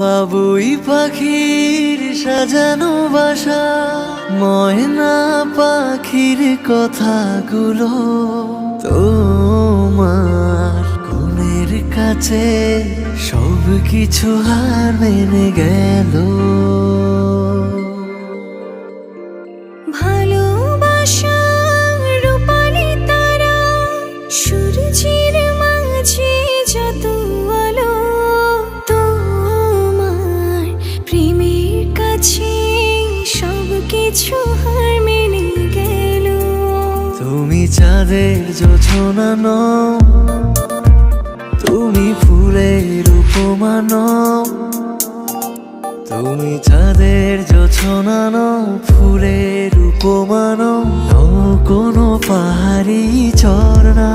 বাবুই পাখির সাজানো বাসা, ময়না পাখির কথাগুলো তোমার গুণের কাছে সব কিছু হার মেনে গেল। ভালোবাসার রূপালি তারা, সূর্যের মাঝে যত আলো, তোমার প্রেমের কাছে সব কিছু হার মেনে গেল। তুমি চাঁদের জোছনা নও, তুমি ফুলের উপমা নও। তুমি চাঁদের জোছনা নও, ফুলের উপমা নও, কোনো পাহাড়ি ঝর্ণা।